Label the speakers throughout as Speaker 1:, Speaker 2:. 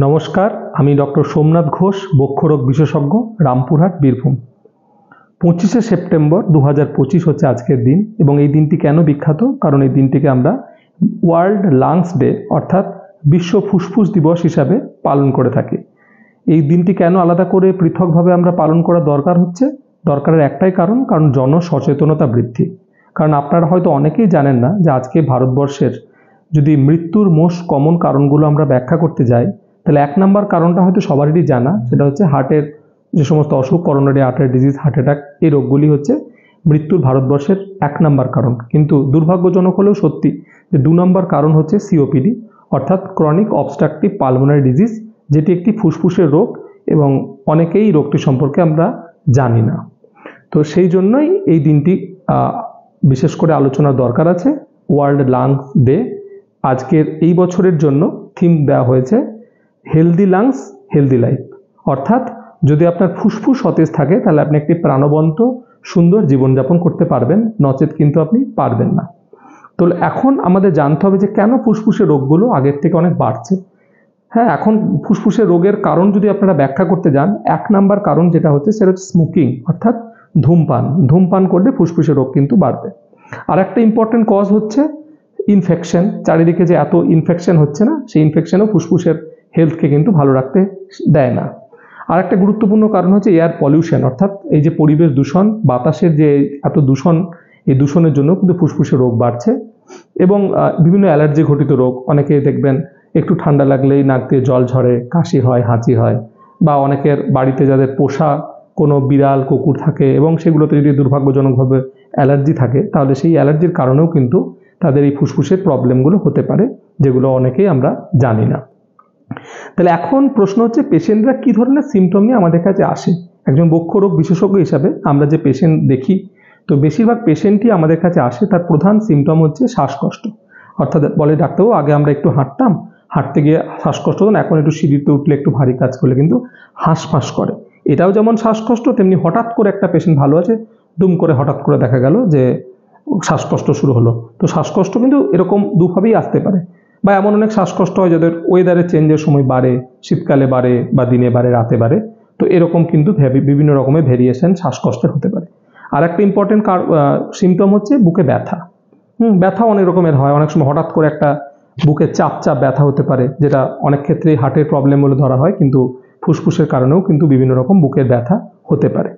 Speaker 1: নমস্কার, আমি ডক্টর সোমনাথ ঘোষ, বক্ষরোগ বিশেষজ্ঞ, রামপুরহাট, বীরভূম। 25শে সেপ্টেম্বর 2025 হচ্ছে আজকের দিন এবং এই দিনটি কেন বিখ্যাত? কারণ এই দিনটিকে আমরা ওয়ার্ল্ড লাংস ডে অর্থাৎ বিশ্ব ফুসফুস দিবস হিসাবে পালন করে থাকি। এই দিনটি কেন আলাদা করে পৃথকভাবে আমরা পালন করা দরকার হচ্ছে? দরকারের একটাই কারণ জনসচেতনতা বৃদ্ধি। কারণ আপনারা হয়তো অনেকেই জানেন না যে আজকে ভারতবর্ষের যদি মৃত্যুর মোস্ট কমন কারণগুলো আমরা ব্যাখ্যা করতে যাই, তাহলে 1 নম্বর কারণটা হয়তো সবারই জানা, সেটা হচ্ছে হার্টের যে সমস্ত অসুখ, coronary artery disease, heart attack, এই রোগগুলি হচ্ছে মৃত্যুর ভারতবর্ষের 1 নম্বর কারণ। কিন্তু দুর্ভাগ্যজনক হলেও সত্যি যে 2 নম্বর কারণ হচ্ছে সিওপিডি অর্থাৎ ক্রনিক অবস্ট্রাকটিভ পালমোনারি ডিজিজ, যেটি একটি ফুসফুসের রোগ এবং অনেকেই রোগটি সম্পর্কে আমরা জানি না। তো সেই জন্যই এই দিনটি বিশেষ করে আলোচনার দরকার আছে। ওয়ার্ল্ড লাংস ডে আজকের এই বছরের জন্য থিম দেওয়া হয়েছে হেলদি লাংস হেলদি লাইফ, অর্থাৎ যদি আপনার ফুসফুস সতেজ থাকে তাহলে আপনি একটি প্রাণবন্ত সুন্দর জীবনযাপন করতে পারবেন, নচেত কিন্তু আপনি পারবেন না। তো এখন আমাদের জানতে হবে যে কেন ফুসফুসের রোগগুলো আগের থেকে অনেক বাড়ছে। হ্যাঁ, এখন ফুসফুসের রোগের কারণ যদি আপনারা ব্যাখ্যা করতে যান, 1 নম্বর কারণ যেটা হচ্ছে সেটা হচ্ছে স্মোকিং অর্থাৎ ধূমপান করলে ফুসফুসের রোগ কিন্তু বাড়বে। আর একটা ইম্পর্টেন্ট কজ হচ্ছে ইনফেকশন। চারিদিকে যে এত ইনফেকশন হচ্ছে না, সেই ইনফেকশনও ফুসফুসের হেলথকে কিন্তু ভালো রাখতে দেয় না। আর একটা গুরুত্বপূর্ণ কারণ হচ্ছে এয়ার পলিউশন অর্থাৎ এই যে পরিবেশ দূষণ, বাতাসের যে এত দূষণ, এই দূষণের জন্য কিন্তু ফুসফুসের রোগ বাড়ছে। এবং বিভিন্ন অ্যালার্জি ঘটিত রোগ, অনেকে দেখবেন একটু ঠান্ডা লাগলেই নাক দিয়ে জল ঝরে, কাশি হয়, হাঁচি হয়, বা অনেকের বাড়িতে যাদের পোষা কোনো বিড়াল কুকুর থাকে এবং সেগুলোতে যদি দুর্ভাগ্যজনকভাবে অ্যালার্জি থাকে, তাহলে সেই অ্যালার্জির কারণেও কিন্তু তাদের এই ফুসফুসের প্রবলেমগুলো হতে পারে, যেগুলো অনেকেই আমরা জানি না। তাহলে এখন প্রশ্ন হচ্ছে পেশেন্টরা কী ধরনের সিমটম নিয়ে আমাদের কাছে আসে। একজন বক্ষরোগ বিশেষজ্ঞ হিসাবে আমরা যে পেশেন্ট দেখি, তো বেশিরভাগ পেশেন্টই আমাদের কাছে আসে, তার প্রধান সিমটম হচ্ছে শ্বাসকষ্ট। অর্থাৎ বলে ডাক্তারবাবু, আগে আমরা একটু হাঁটতাম, হাঁটতে গিয়ে শ্বাসকষ্ট হতো না, এখন একটু সিঁড়িতে উঠলে একটু ভারী কাজ করলে কিন্তু হাঁসফাঁস করে। এটাও যেমন শ্বাসকষ্ট, তেমনি হঠাৎ করে একটা পেশেন্ট ভালো আছে, দুম করে হঠাৎ করে দেখা গেল যে শ্বাসকষ্ট শুরু হলো। তো শ্বাসকষ্ট কিন্তু এরকম দুভাবেই আসতে পারে, বা এমন অনেক শ্বাসকষ্ট হয় যাদের ওয়েদারের চেঞ্জের সময় বাড়ে, শীতকালে বাড়ে বা দিনে বাড়ে, রাতে বাড়ে। তো এরকম কিন্তু বিভিন্ন রকমের ভেরিয়েশন শ্বাসকষ্টের হতে পারে। আর একটা ইম্পর্টেন্ট সিমটম হচ্ছে বুকে ব্যথা। ব্যথা অনেক রকমের হয়, অনেক সময় হঠাৎ করে একটা বুকে চাপ ব্যথা হতে পারে, যেটা অনেক ক্ষেত্রেই হার্টের প্রবলেম বলে ধরা হয়, কিন্তু ফুসফুসের কারণেও কিন্তু বিভিন্ন রকম বুকের ব্যথা হতে পারে।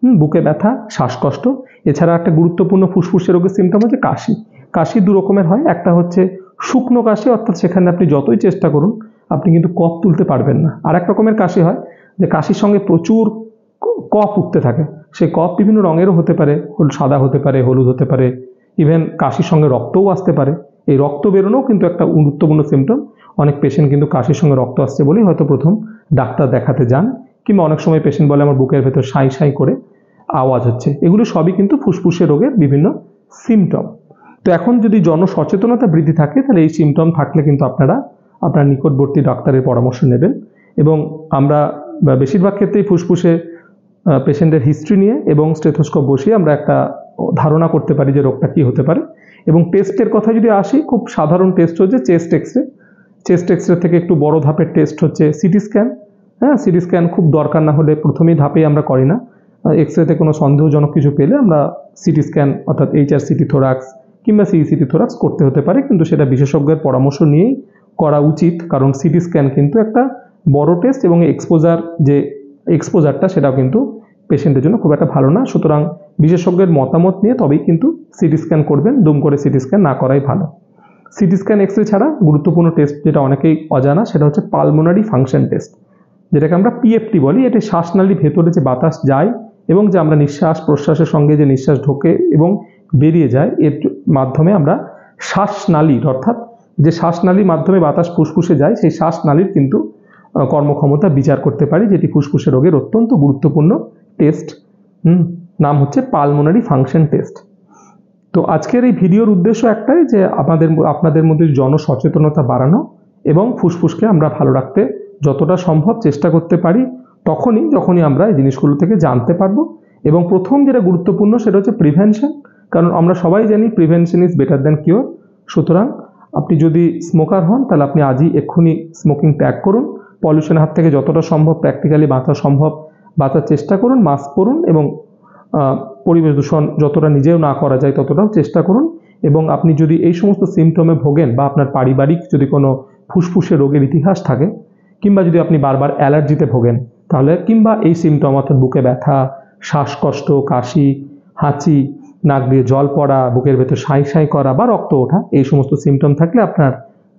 Speaker 1: বুকে ব্যথা, শ্বাসকষ্ট। এছাড়া একটা গুরুত্বপূর্ণ ফুসফুসের রোগের সিমটম হচ্ছে কাশি। কাশি 2 রকমের হয়, একটা হচ্ছে শুকনো কাশি অর্থাৎ সেখানে আপনি যতই চেষ্টা করুন আপনি কিন্তু কফ তুলতে পারবেন না। আর এক রকমের কাশি হয় যে কাশির সঙ্গে প্রচুর কফ উঠতে থাকে, সেই কফ বিভিন্ন রঙেরও হতে পারে, সাদা হতে পারে, হলুদ হতে পারে, ইভেন কাশির সঙ্গে রক্তও আসতে পারে। এই রক্ত বেরোনোও কিন্তু একটা গুরুত্বপূর্ণ সিমটম। অনেক পেশেন্ট কিন্তু কাশির সঙ্গে রক্ত আসছে বলেই হয়তো প্রথম ডাক্তার দেখাতে যান, কিংবা অনেক সময় পেশেন্ট বলে আমার বুকের ভেতর সাঁই সাঁই করে আওয়াজ হচ্ছে। এগুলো সবই কিন্তু ফুসফুসের রোগের বিভিন্ন সিমটম। তো এখন যদি জনসচেতনতা বৃদ্ধি থাকে, তাহলে এই সিমটম থাকলে কিন্তু আপনারা আপনার নিকটবর্তী ডাক্তারের পরামর্শ নেবেন। এবং আমরা বেশিরভাগ ক্ষেত্রেই ফুসফুসে পেশেন্টের হিস্ট্রি নিয়ে এবং স্টেথোস্কোপ বসিয়ে আমরা একটা ধারণা করতে পারি যে রোগটা কী হতে পারে। এবং টেস্টের কথা যদি আসি, খুব সাধারণ টেস্ট হচ্ছে চেস্ট এক্সরে। চেস্ট এক্সরে থেকে একটু বড় ধাপের টেস্ট হচ্ছে সিটি স্ক্যান। হ্যাঁ, সিটি স্ক্যান খুব দরকার না হলে প্রথমেই ধাপেই আমরা করি না। এক্সরেতে কোনো সন্দেহজনক কিছু পেলে আমরা সিটি স্ক্যান অর্থাৎ HRCT থোরাক্স কিংবা CECT থোরাক্স করতে হতে পারে, কিন্তু সেটা বিশেষজ্ঞের পরামর্শ নিয়েই করা উচিত। কারণ সিটি স্ক্যান কিন্তু একটা বড় টেস্ট এবং এক্সপোজারটা সেটাও কিন্তু পেশেন্টের জন্য খুব একটা ভালো না। সুতরাং বিশেষজ্ঞের মতামত নিয়ে তবেই কিন্তু সিটি স্ক্যান করবেন, দুম করে সিটি স্ক্যান না করাই ভালো। সিটি স্ক্যান এক্সরে ছাড়া গুরুত্বপূর্ণ টেস্ট যেটা অনেকেই অজানা, সেটা হচ্ছে পালমোনারি ফাংশন টেস্ট, যেটাকে আমরা PFT বলি। এটি শ্বাসনালীর ভেতরে যে বাতাস যায় এবং যে আমরা নিঃশ্বাস প্রশ্বাসের সঙ্গে যে নিঃশ্বাস ঢোকে এবং বেরিয়ে যায়, এর মাধ্যমে আমরা শ্বাসনালীর অর্থাৎ যে শ্বাসনালীর মাধ্যমে বাতাস ফুসফুসে যায়, সেই শ্বাসনালীর কিন্তু কর্মক্ষমতা বিচার করতে পারি, যেটি ফুসফুসের রোগের অত্যন্ত গুরুত্বপূর্ণ টেস্ট। নাম হচ্ছে পালমোনারি ফাংশন টেস্ট। তো আজকের এই ভিডিওর উদ্দেশ্য একটাই, যে আপনাদের মধ্যে জনসচেতনতা বাড়ানো এবং ফুসফুসকে আমরা ভালো রাখতে যতটা সম্ভব চেষ্টা করতে পারি যখনই আমরা এই জিনিসগুলো থেকে জানতে পারবো। এবং প্রথম যেটা গুরুত্বপূর্ণ সেটা হচ্ছে প্রিভেনশন, কারণ আমরা সবাই জানি prevention is better than cure. সুতরাং আপনি যদি স্মোকার হন তাহলে আপনি আজই এক্ষুনি স্মোকিং ত্যাগ করুন। পলিউশনের হাত থেকে যতটা সম্ভব প্র্যাকটিক্যালি বাঁচার চেষ্টা করুন, মাস্ক পরুন এবং পরিবেশ দূষণ যতটা নিজেও না করা যায় ততটাও চেষ্টা করুন। এবং আপনি যদি এই সমস্ত সিমটমে ভোগেন বা আপনার পারিবারিক যদি কোনো ফুসফুসে রোগের ইতিহাস থাকে, কিংবা যদি আপনি বারবার অ্যালার্জিতে ভোগেন, তাহলে কিংবা এই সিমটম অর্থাৎ বুকে ব্যথা, শ্বাসকষ্ট, কাশি, হাঁচি, নাক দিয়ে জল পড়া, বুকের ভেতর সাঁই সাঁই করা বা রক্ত ওঠা, এই সমস্ত সিমটম থাকলে আপনার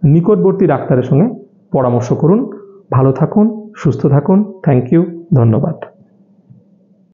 Speaker 1: নিকটবর্তী ডাক্তারের সঙ্গে পরামর্শ করুন। ভালো থাকুন, সুস্থ থাকুন। থ্যাংক ইউ, ধন্যবাদ।